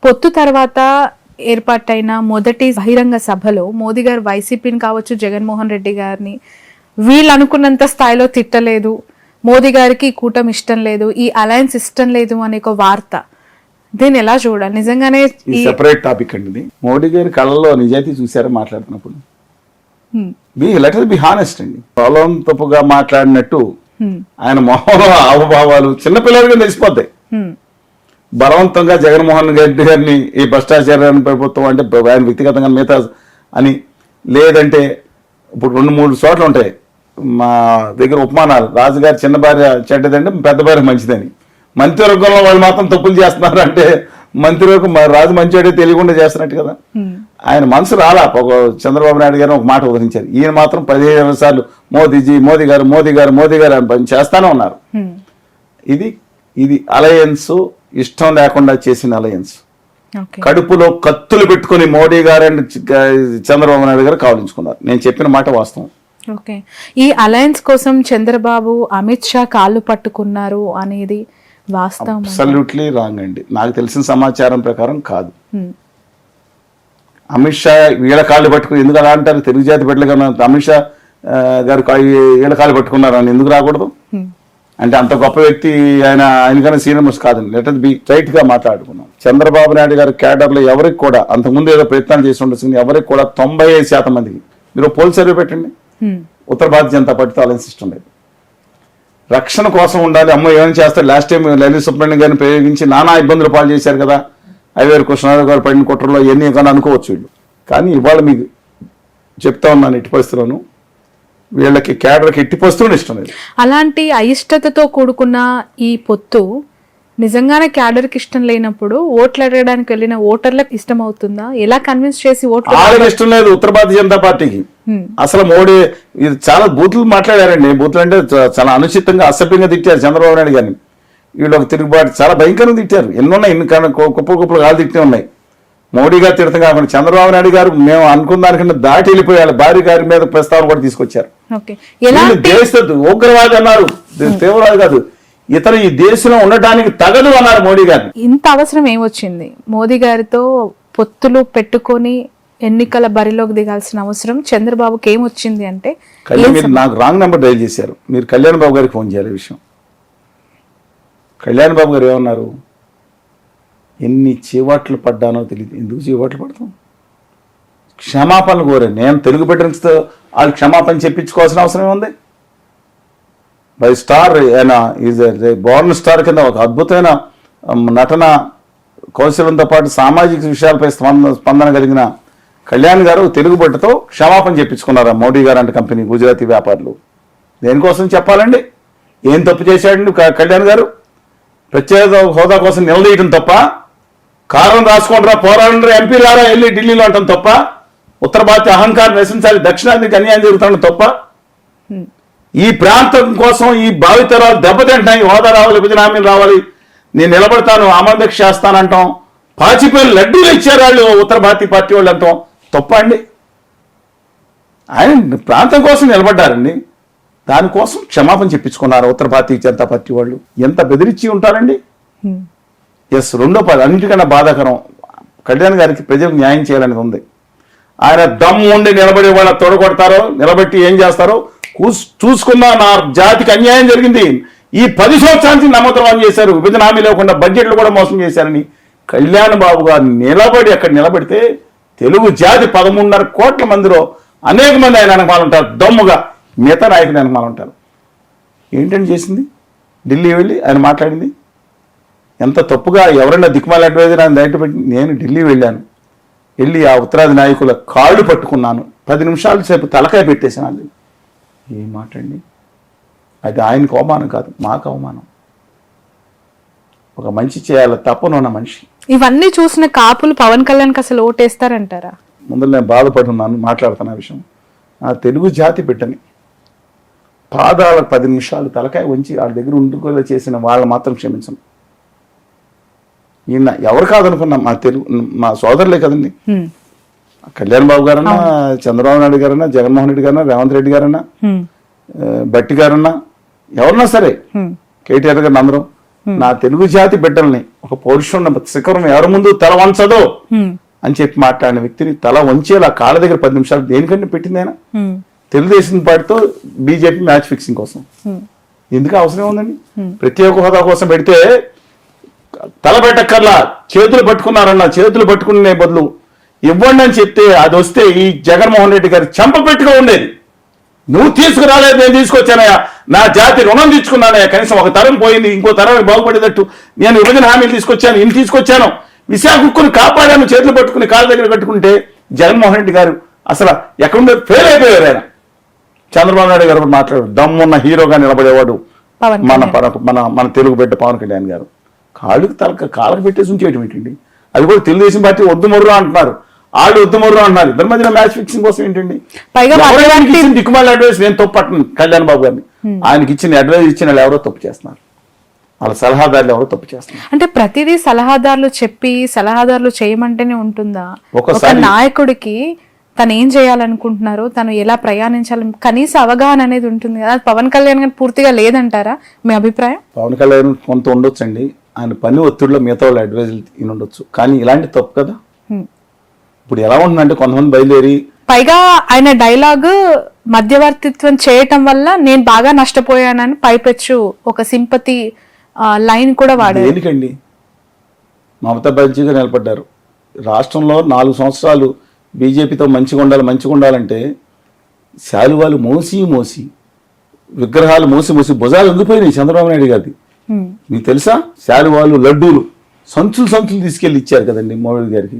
పొత్తు తర్వాత ఏర్పాటైన మొదటి బహిరంగ సభలో మోదీ గారు వైసీపీని కావచ్చు, జగన్మోహన్ రెడ్డి గారిని వీళ్ళు అనుకున్నంత స్థాయిలో తిట్టలేదు, మోదీ గారికి కూటమి ఇష్టం లేదు, ఈ అలయన్స్ ఇష్టం లేదు అనే ఒక వార్త, దీన్ని ఎలా చూడాలి? నిజంగానే సెపరేట్ టాపిక్ అండి. మోడీ గారి కళ్ళలో నిజాయితీ చూసారా మాట్లాడుతున్నప్పుడు? లెట్ us be హానెస్ట్ అండి. పొలం తప్పుగా మాట్లాడినట్టు ఆయన మొహంలో హావభావాలు చిన్నపిల్లలకి తెలిసిపోతాయి. బలవంతంగా జగన్మోహన్ రెడ్డి గారిని ఈ భ్రష్టాచారాన్ని ప్రభుత్వం అంటే ఆయన వ్యక్తిగతంగా మిగతా అని, లేదంటే ఇప్పుడు 2-3 చోట్ల ఉంటాయి మా దగ్గర ఉపమానాలు. రాజుగారి చిన్న భార్య చెడ్డదంటే పెద్ద భార్య మంచిదని. మంత్రివర్గంలో వాళ్ళు మాత్రం తప్పులు చేస్తున్నారు అంటే మంత్రివర్గం రాజు మంచివాడే తెలియకుండా చేస్తున్నట్టు కదా. ఆయన మనసు రాలా. చంద్రబాబు నాయుడు గారు ఒక మాట ఉదరించారు, ఈయన మాత్రం 15 సార్లు మోదీజీ, మోదీ గారు, మోదీ గారు, మోదీ గారు అని పని చేస్తానే ఉన్నారు. ఇది అలయన్స్ ఇష్టం లేకుండా చేసిన అలయన్స్. కడుపులో కత్తులు పెట్టుకుని మోడీ గారు అండ్ చంద్రబాబు నాయుడు గారు కావలించుకున్నారు. నేను చెప్పిన మాట వాస్తవం. ఓకే, ఈ అలయన్స్ కోసం చంద్రబాబు అమిత్ షా కాళ్ళు పట్టుకున్నారు అనేది వాస్తవం? అబ్సల్యూట్లీ రాంగ్ అండి. నాకు తెలిసిన సమాచారం ప్రకారం కాదు. అమిత్ షా వీళ్ళ కాళ్ళు పట్టుకుని ఎందుకు అలా అంటారు? తెలుగు జాతి బిడ్డలుగా అమిత్ షా గారు వీళ్ళ కాళ్ళు పట్టుకున్నారు అని ఎందుకు రాకూడదు? అంటే అంత గొప్ప వ్యక్తి ఆయనకన్నా సీనియర్ మోస్ట్ కాదండి. లెట్ us be స్ట్రైట్ గా మాట్లాడుకున్నాం. చంద్రబాబు నాయుడు గారి క్యాడర్లో ఎవరికి కూడా అంతకుముందు ఏదో ప్రయత్నాలు చేసి ఉండొచ్చు, ఎవరికి కూడా 95% మందికి మీరు పోల్ సర్వే పెట్టండి, ఉత్తర భారతీయ జనతా పార్టీతో అలయన్స్ ఇష్టం లేదు. రక్షణ కోసం ఉండాలి. అమ్మో ఏమైనా చేస్తారు? లాస్ట్ టైం లలిత సుబ్రహ్మణ్యం గారిని ప్రయోగించి నానా ఇబ్బందులు పాలు చేశారు కదా. ఐవేరు కృష్ణారావు గారు పడిన కుట్రలో ఎన్ని కానీ అనుకోవచ్చు వీళ్ళు. కానీ ఇవాళ మీకు చెప్తా ఉన్నాను, ఎట్టి పరిస్థితుల్లోనూ వీళ్ళకి క్యాడర్కి ఎట్టి పరిస్థితులు ఇష్టం లేదు. అలాంటి అయిష్టతతో కూడుకున్న ఈ పొత్తు నిజంగానే క్యాడర్కి ఇష్టం లేనప్పుడు ఓట్లు అడగడానికి వెళ్ళిన ఓటర్లకు ఇష్టం అవుతుందా? ఎలా కన్విన్స్ చేసి ఓట్లు ఇష్టం లేదు ఉత్తర భారతీయ జనతా పార్టీకి. అసలు మోడీ ఇది చాలా బూతులు మాట్లాడారండి. బూతులు అంటే చాలా అనుచితంగా అసభ్యంగా తిట్టారు చంద్రబాబు నాయుడు గారిని. వీళ్ళు ఒక తిరుగుబాటు చాలా భయంకరంగా తిట్టారు. ఎన్నున్నాయి, ఎన్ని కుప్పలు కాలు తిట్టే ఉన్నాయి. మోడీ గారు తిడతాం కాకుండా చంద్రబాబు నాయుడు గారు మేము అనుకున్న దానికన్నా దాటి వెళ్ళిపోయారు. భార్య గారి మీద ప్రస్తావన కూడా తీసుకొచ్చారు. దేశ ఉగ్రవాది అన్నారు, తీవ్రవాది కాదు, ఇతను ఈ దేశంలో ఉండటానికి తగదు అన్నారు మోడీ గారు. ఇంత అవసరం ఏమొచ్చింది మోదీ గారితో పొత్తులు పెట్టుకొని ఎన్నికల బరిలోకి దిగాల్సిన అవసరం చంద్రబాబుకి ఏమొచ్చింది అంటే? మీరు నాకు రాంగ్ నెంబర్ డైల్ చేశారు. మీరు కళ్యాణ్ బాబు గారికి ఫోన్ చేయాలి ఈ విషయం. కళ్యాణ్ బాబు గారు ఏమన్నారు? ఎన్ని చీవాట్లు పడ్డానో తెలియదు. ఎందుకు చీవాట్లు పడతాం? క్షమాపణలు కోరాను. నేను తెలుగు బిడ్డతో వాళ్ళు క్షమాపణ చెప్పించుకోవాల్సిన అవసరం ఏముంది? బై స్టార్ ఆయన ఈజ్ బోర్న్ స్టార్ కింద ఒక అద్భుతమైన నటన కౌశలంతో పాటు సామాజిక విషయాలపై స్పందన కలిగిన కళ్యాణ్ గారు తెలుగు బిడ్డతో క్షమాపణ చెప్పించుకున్నారు మోడీ గారు అంటే కంపెనీ గుజరాతీ వ్యాపారులు. దేనికోసం చెప్పాలండి? ఏం తప్పు చేశాడండి కళ్యాణ్ గారు? ప్రత్యేక హోదా కోసం నిలదీయటం తప్ప, కారణం రాసుకుంటారా పోరాడండి ఎంపీలారా వెళ్ళి ఢిల్లీలో అంటాం తప్ప, ఉత్తర భారతీయ అహంకారం నశించాలి, దక్షిణాదికి అన్యాయం జరుగుతాడు తప్ప, ఈ ప్రాంతం కోసం ఈ భావితరాలు దెబ్బతింటున్నాయి, హోదా రావాలి, విభజన హామీలు రావాలి, నేను నిలబడతాను, ఆమోదక్ష చేస్తానంటాం, పాచిపోయిన లడ్డూలు ఇచ్చారు వాళ్ళు ఉత్తర భారతీయ పార్టీ వాళ్ళు అంటాం తప్ప అండి. ఆయన ప్రాంతం కోసం నిలబడ్డారండి, దానికోసం క్షమాపణ చెప్పించుకున్నారు ఉత్తర భారతీయ జనతా పార్టీ వాళ్ళు. ఎంత బెదిరించి ఉంటారండి. ఎస్, రెండో పది అన్నిటికన్నా బాధాకరం, కళ్యాణ్ గారికి ప్రజలకు న్యాయం చేయాలనేది ఉంది. ఆయన దమ్ము ఉండి నిలబడి వాళ్ళ తొడగొడతారో నిలబెట్టి ఏం చేస్తారో చూసుకున్నా. నా జాతికి అన్యాయం జరిగింది, ఈ 10 సంవత్సరానికి నమ్మద్రోహం చేశారు, విభజన హామీ లేకుండా బడ్జెట్లు కూడా మోసం చేశారని కళ్యాణ్ బాబు గారు నిలబడి అక్కడ నిలబడితే తెలుగు జాతి 13.5 కోట్ల మందిలో అనేక మంది ఆయన వెనకమాల ఉంటారు, దమ్ముగా మిగతా నాయకులు వెనకమాల ఉంటారు. ఏంటంటే చేసింది? ఢిల్లీ వెళ్ళి ఆయన మాట్లాడింది ఎంత తప్పుగా. ఎవరైనా దిక్కుమాల అడ్వైజర్ ఆయన బయట పెట్టి నేను ఢిల్లీ వెళ్ళాను, వెళ్ళి ఆ ఉత్తరాది నాయకుల కాళ్ళు పట్టుకున్నాను, 10 నిమిషాల సేపు తలకాయ పెట్టేసాను. అది ఏం మాట్లాడి? అది ఆయనకు అవమానం కాదు, మాకు అవమానం. ఒక మంచి చేయాలి తప్పనున్న మనిషి. ఇవన్నీ చూసిన కాపులు పవన్ కళ్యాణ్కి అసలు ఓటేస్తారంటారా? ముందు నేను బాధపడుతున్నాను, మాట్లాడుతున్నా విషయం. ఆ తెలుగు జాతి బిడ్డని పాదాలకు 10 నిమిషాలు తలకాయ ఉంచి వాళ్ళ దగ్గర ఉండుకోలే చేసిన వాళ్ళు మాత్రం క్షమించను. ఈయన ఎవరు కాదనుకున్నా మా సోదరులే కదండి. కళ్యాణ్ బాబు గారన్నా, చంద్రబాబు నాయుడు గారన్నా, జగన్మోహన్ రెడ్డి గారన్నా, రేవంత్ రెడ్డి గారన్నా, బట్టి గారన్నా, ఎవరన్నా సరే, కేటీఆర్ గారిని అందరం నా తెలుగు జాతి బిడ్డల్ని ఒక పౌరుషం శిఖరం ఎవరి ముందు తల వంచదో అని చెప్పి మాట్లాడిన వ్యక్తిని తల వంచేలా కాళ్ళ దగ్గర 10 నిమిషాలు దేనికంటే పెట్టింది ఆయన తెలుగుదేశం పార్టీతో బీజేపీ మ్యాచ్ ఫిక్సింగ్ కోసం. ఎందుకు అవసరం ఉందండి? ప్రత్యేక హోదా కోసం పెడితే తల పెట్టక్కర్లా, చేతులు పట్టుకునే బదులు ఇవ్వండి అని చెప్తే అది వస్తే ఈ జగన్మోహన్ రెడ్డి గారి చెంప పెట్టుగా ఉండేది. నువ్వు తీసుకురాలేదు, నేను తీసుకొచ్చానయ్యా, నా జాతి రుణం తీసుకున్నానయ్యా, కనీసం ఒక తరం పోయింది ఇంకో తరం బాగుపడేటట్టు నేను విభజన హామీలు తీసుకొచ్చాను, ఇన్ని తీసుకొచ్చాను, విశాఖ హక్కుని కాపాడాను, చేతులు పట్టుకుని కాళ్ళ దగ్గర కట్టుకుంటే జగన్మోహన్ రెడ్డి గారు అసలు ఎక్కడుండే ఫెయిల్ అయిపోయారు. ఆయన చంద్రబాబు నాయుడు గారు మాట్లాడారు, దమ్మున్న హీరోగా నిలబడేవాడు మన తెలుగు బిడ్డ పవన్ కళ్యాణ్ గారు. కాళ్ళకు పెట్టేసి ఉంచేయటం ఏంటండి? అది కూడా తెలుగుదేశం పార్టీ వద్దు మొర్రు అంటున్నారు, వాళ్ళు వద్దు మొర్రు అంటున్నారు. ఇద్దరి మధ్యన మ్యాచ్ ఫిక్సింగ్ కోసం ఏంటండి? దిక్కుమాల అడ్వైస్ నేను తప్పు పట్టను కళ్యాణ్ బాబు గారిని. ఆయనకి ఇచ్చిన అడ్వైస్ ఇచ్చిన వాళ్ళు ఎవరో తప్పు చేస్తున్నారు, వాళ్ళ సలహాదారులు ఎవరో తప్పు చేస్తున్నారు. అంటే ప్రతిదీ సలహాదారులు చేయమంటేనే ఉంటుందా? ఒక నాయకుడికి తను ఏం చేయాలనుకుంటున్నారో, తను ఎలా ప్రయాణించాలి, కనీస అవగాహన అనేది ఉంటుంది కదా. పవన్ కళ్యాణ్ గారు పూర్తిగా లేదంటారా మీ అభిప్రాయం? పవన్ కళ్యాణ్ కొంత ఉండొచ్చు అండి, ఆయన పని ఒత్తిడిలో మిగతా వాళ్ళు అడ్వైజ్ ఉండొచ్చు, కానీ ఇలాంటి తప్పు కదా. ఇప్పుడు ఎలా ఉంటుందంటే కొంతమంది బయలుదేరి, పైగా ఆయన డైలాగ్ మధ్యవర్తిత్వం చేయటం వల్ల నేను బాగా నష్టపోయానని పైపెచ్చు ఒక సింపతి లైన్ కూడా వాడారు. ఎందుకండి? మమతా బెనర్జీగా నిలబడ్డారు. రాష్ట్రంలో 4 సంవత్సరాలు బీజేపీతో మంచిగా ఉండాలంటే శాలువాలు మోసి విగ్రహాలు మోసి భుజాలు ఉండిపోయినాయి చంద్రబాబు నాయుడు గారిది. మీకు తెలుసా? శాలువాలు, లడ్డూలు సంచులు తీసుకెళ్లి ఇచ్చారు కదండి మోడీ గారికి.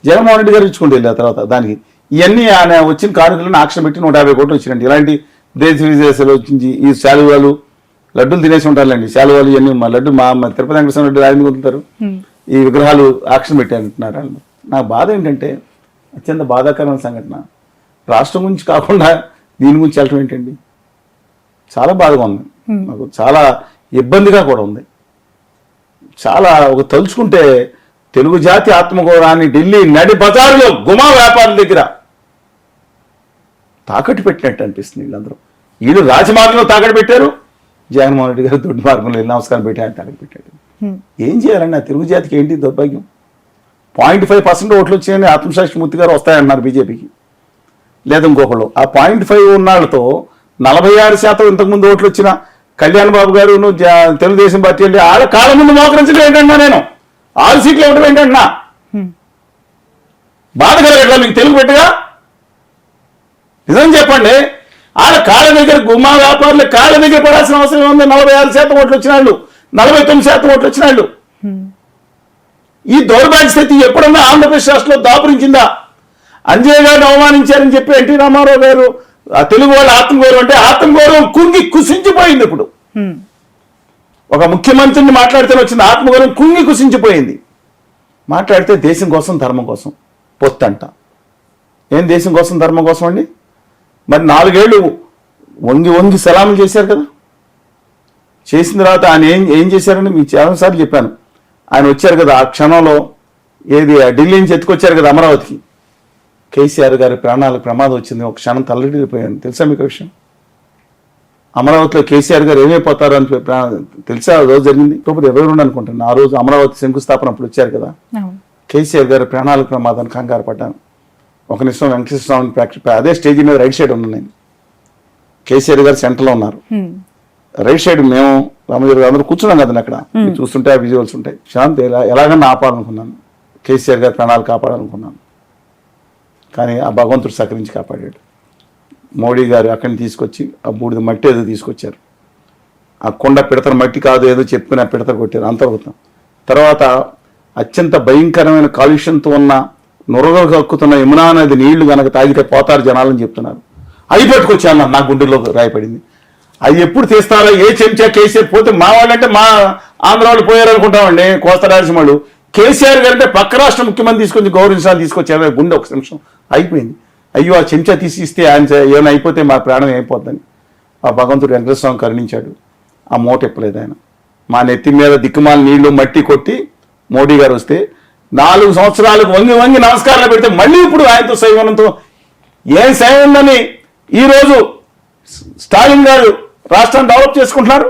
జగన్మోహన్ రెడ్డి గారు ఇచ్చుకుంటూ వెళ్ళారు. తర్వాత దానికి ఇవన్నీ ఆయన వచ్చిన కానుకలను ఆక్షన్ పెట్టి 150 కోట్లు వచ్చినండి. ఇలాంటి దేశ విదేశాలు వచ్చి ఈ శాలువాలు, లడ్డూలు తినేసి ఉంటారులేండి. శాలువాలు ఇవన్నీ లడ్డు మా తిరుపతి వెంకటేశ్వర రెడ్డి ఆయన వదులుతారు, ఈ విగ్రహాలు ఆక్షన్ పెట్టి అంటున్నారు. నాకు బాధ ఏంటంటే, అత్యంత బాధాకరమైన సంఘటన, రాష్ట్రం గురించి కాకుండా దీని గురించి వెళ్ళటం ఏంటండి? చాలా బాధగా ఉంది, నాకు చాలా ఇబ్బందిగా కూడా ఉంది. చాలా తలుచుకుంటే తెలుగు జాతి ఆత్మగౌరవాన్ని ఢిల్లీ నడి బజారులో గుమా వ్యాపారుల దగ్గర తాకట్టు పెట్టినట్టు అనిపిస్తుంది. వీళ్ళు రాజమార్గంలో తాకట్టు పెట్టారు, జగన్మోహన్ రెడ్డి గారు దొడ్డి మార్గంలో నమస్కారం పెట్టి ఆయన తాకట్టు పెట్టాడు. ఏం చేయాలండి? ఆ తెలుగు జాతికి ఏంటి దౌర్భాగ్యం? 0.5% ఓట్లు వచ్చాయని ఆత్మసాక్షి మూర్తి గారు వస్తాయన్నారు బీజేపీకి, లేదా ఇంకొకళ్ళు. ఆ 0.5 ఉన్నాళ్ళతో 46% ఇంతకుముందు ఓట్లు వచ్చిన కళ్యాణ్ బాబు గారు తెలుగుదేశం పార్టీ అంటే వాళ్ళ కాళ్ళ ముందు మోకరించడం ఏంటన్నా, నేను 6 సీట్లు ఇవ్వడం ఏంటన్నా? బాధ కలగట్లా మీకు తెలుగు పెట్టగా? నిజం చెప్పండి. వాళ్ళ కాళ్ళ దగ్గర గుమ్మా వ్యాపారులు కాళ్ళ దగ్గర పడాల్సిన అవసరం ఉంది. 46% ఓట్లు వచ్చిన వాళ్ళు, 49% ఓట్లు వచ్చిన వాళ్ళు. ఈ దౌర్భాగ్య స్థితి ఎప్పుడన్నా ఆంధ్రప్రదేశ్ రాష్ట్రంలో దాపురించిందా? అంజయ్ గారిని అవమానించారని చెప్పి ఎన్టీ రామారావు గారు ఆ తెలుగు వాళ్ళ ఆత్మగౌరవం అంటే ఆత్మగౌరవం కుంగి కుసించిపోయింది. ఇప్పుడు ఒక ముఖ్యమంత్రిని మాట్లాడితే వచ్చింది ఆత్మగౌరవం కుంగి కుసించిపోయింది. మాట్లాడితే దేశం కోసం ధర్మం కోసం పొత్తంట. ఏం దేశం కోసం ధర్మం కోసం అండి? మరి 4 ఏళ్ళు వంగి సలాములు చేశారు కదా. చేసిన తర్వాత ఆయన ఏం చేశారని మీకు చాలాసార్లు చెప్పాను. ఆయన వచ్చారు కదా, ఆ క్షణంలో ఢిల్లీ నుంచి ఎత్తుకొచ్చారు కదా అమరావతికి. కేసీఆర్ గారి ప్రాణాలకు ప్రమాదం వచ్చింది, ఒక క్షణం తల్లడిల్లిపోయాను. తెలుసా మీకు విషయం? అమరావతిలో కేసీఆర్ గారు ఏమైపోతారు అని తెలుసా? ఆ రోజు జరిగింది అక్టోబర్ 22 అనుకుంటాను. ఆ రోజు అమరావతి శంకుస్థాపన అప్పుడు వచ్చారు కదా. కేసీఆర్ గారి ప్రాణాలకు ప్రమాదాన్ని కంగారు పడ్డాను. ఒక నిమిషం వెంకటేశ్వర స్వామిని అదే స్టేజ్ మీద రైట్ సైడ్ ఉన్నాను నేను. కేసీఆర్ గారు సెంటర్లో ఉన్నారు, రైట్ సైడ్ మేము రామజీవి గారు అందరూ కూర్చున్నాం కదండి. అక్కడ చూస్తుంటే ఆ విజువల్స్ ఉంటాయి. శాంతి ఎలాగన్నా ఆపాలనుకున్నాను, కేసీఆర్ గారి ప్రాణాలు కాపాడాలనుకున్నాను, కానీ ఆ భగవంతుడు సహకరించి కాపాడాడు. మోడీ గారు అక్కడిని తీసుకొచ్చి ఆ బూడిద మట్టి ఏదో తీసుకొచ్చారు. ఆ కొండ పిడతల మట్టి కాదు ఏదో చెప్పుకుని ఆ పిడత కొట్టారు అంతర్గతం. తర్వాత అత్యంత భయంకరమైన కాలుష్యంతో ఉన్న నొరగలు కక్కుతున్న యమునా నది నీళ్లు కనుక తాగితే పోతారు జనాలని చెప్తున్నారు. అవి పట్టుకొచ్చాను, నా గుండెల్లో రాయపడింది. అవి ఎప్పుడు తీస్తారో, ఏ చెంచా కేసీఆర్ పోతే మా వాళ్ళంటే మా ఆంధ్ర వాళ్ళు పోయారు అనుకుంటామండి, కోస్తా రాయలసీమ వాళ్ళు. కేసీఆర్ గారు అంటే పక్క రాష్ట్ర ముఖ్యమంత్రి తీసుకొచ్చి గౌరవించాలని తీసుకొచ్చారు. గుండె ఒక నిమిషం అయిపోయింది. అయ్యో ఆ చెంచా తీసి ఇస్తే ఆయన ఏమైనా అయిపోతే మా ప్రాణం అయిపోద్దని ఆ భగవంతుడు వెంకటేశ్వర స్వామి కరుణించాడు. ఆ మూట ఎప్పలేదు ఆయన. మా నెత్తి మీద దిక్కుమాల నీళ్లు మట్టి కొట్టి మోడీ గారు వస్తే 4 సంవత్సరాలకు వంగి నమస్కారాలు పెడితే మళ్ళీ ఇప్పుడు ఆయనతో సైవనంతో ఏం సైవం ఉందని ఈరోజు స్టాలిన్ గారు రాష్ట్రాన్ని డెవలప్ చేసుకుంటున్నారు.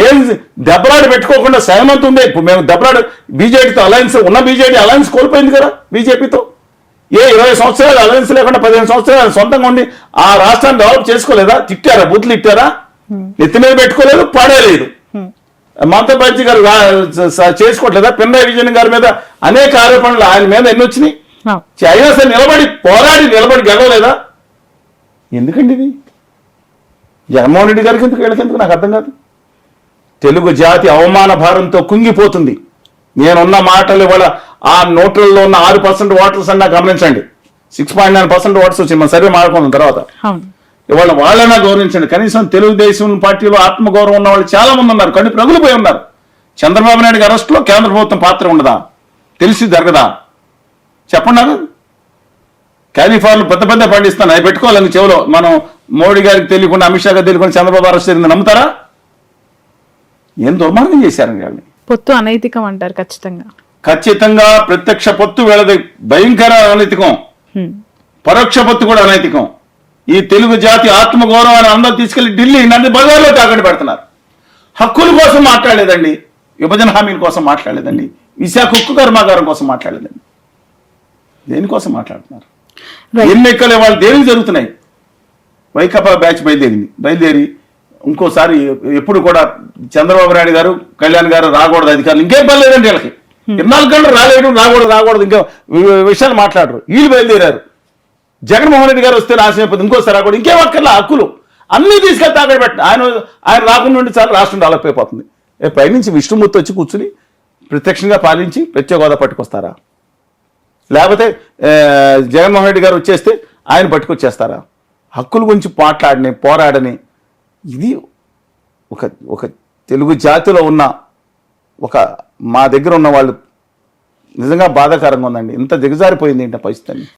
ఏం దెబ్బలాడి పెట్టుకోకుండా సహమతి ఉండే. ఇప్పుడు మేము దెబ్బలాడు బీజేపీతో అలయన్స్ ఉన్న బీజేపీ అలయన్స్ కోల్పోయింది కదా బీజేపీతో. 20 సంవత్సరాలు అలయన్స్ లేకుండా 15 సంవత్సరాలు సొంతంగా ఉండి ఆ రాష్ట్రాన్ని డెవలప్ చేసుకోలేదా? తిట్టారా? బూతులు తిట్టారా? నెత్తి మీద పెట్టుకోలేదు, పడేలేదు. మమతా బెనర్జీ గారు చేసుకోవట్లేదా? పినరాయి విజయన్ గారి మీద అనేక ఆరోపణలు ఆయన మీద ఎన్ని వచ్చినాయి? అయినా సరే నిలబడి గెలవలేదా? ఎందుకండి ఇది? జగన్మోహన్ రెడ్డి గారికి ఎందుకు వీళ్ళకెందుకు నాకు అర్థం కాదు. తెలుగు జాతి అవమాన భారంతో కుంగిపోతుంది. నేనున్న మాటలు ఇవాళ ఆ నోట్లలో ఉన్న 6% ఓటర్స్ అన్నా గమనించండి. 6.9% ఓటర్స్ వచ్చి మన సర్వే మాడుకున్న తర్వాత ఇవాళ వాళ్ళైనా గౌరవించండి. కనీసం తెలుగుదేశం పార్టీలో ఆత్మగౌరవం ఉన్న వాళ్ళు చాలా మంది ఉన్నారు, కళ్ళు ప్రగులిపోయి ఉన్నారు. చంద్రబాబు నాయుడు గారి అరెస్టులో కేంద్ర ప్రభుత్వం పాత్ర ఉండదా? తెలిసి జరగదా? చెప్పండి. క్యాలిఫార్లు పెద్ద పండిస్తాను, అవి పెట్టుకోవాలని చెవులో. మనం మోడీ గారికి తెలియకుండా, అమిత్ షా గారికి తెలియకుండా చంద్రబాబు అరెస్ట్ జరిగింది నమ్ముతారా? ఏం దుర్మార్గం చేశారండి వాళ్ళని. పొత్తు అనైతికం అంటారు ఖచ్చితంగా. ప్రత్యక్ష పొత్తు వీళ్ళది భయంకర అనైతికం, పరోక్ష పొత్తు కూడా అనైతికం. ఈ తెలుగు జాతి ఆత్మగౌరవాన్ని అందరూ తీసుకెళ్లి ఢిల్లీ నది బజార్లో తాకట్టు పెడుతున్నారు. హక్కుల కోసం మాట్లాడలేదండి, విభజన హామీల కోసం మాట్లాడలేదండి, విశాఖ ఉక్కు కర్మాగారం కోసం మాట్లాడలేదండి. దేనికోసం మాట్లాడుతున్నారు? ఎన్నికలు వాళ్ళు దేనికి జరుగుతున్నాయి? వైకాపా బ్యాచ్ బయలుదేరి ఇంకోసారి ఎప్పుడు కూడా చంద్రబాబు నాయుడు గారు, కళ్యాణ్ గారు రాకూడదు అధికారులు. ఇంకేం పని లేదండి వీళ్ళకి. 24 గంటలు రాకూడదు ఇంకా విషయాలు మాట్లాడరు. వీళ్ళు బయలుదేరారు. జగన్మోహన్ రెడ్డి గారు వస్తే నాశనం అయిపోతుంది, ఇంకోసారి రాకూడదు. ఇంకేం అక్కర్లా, హక్కులు అన్నీ తీసుకెళ్తే తాకట్టు పెట్టండి. ఆయన రాకుండా ఉండి చాలా రాష్ట్రం డెవలప్ అయిపోతుంది. పైనుంచి విష్ణుమూర్తి వచ్చి కూర్చుని ప్రత్యక్షంగా పాలించి ప్రత్యేక హోదా పట్టుకొస్తారా? లేకపోతే జగన్మోహన్ రెడ్డి గారు వచ్చేస్తే ఆయన పట్టుకొచ్చేస్తారా? హక్కుల గురించి పోరాడని ఇది ఒక తెలుగు జాతిలో ఉన్న మా దగ్గర ఉన్న వాళ్ళు నిజంగా బాధాకరంగా ఉందండి. ఇంత దిగజారిపోయింది ఏంటో పరిస్థితి.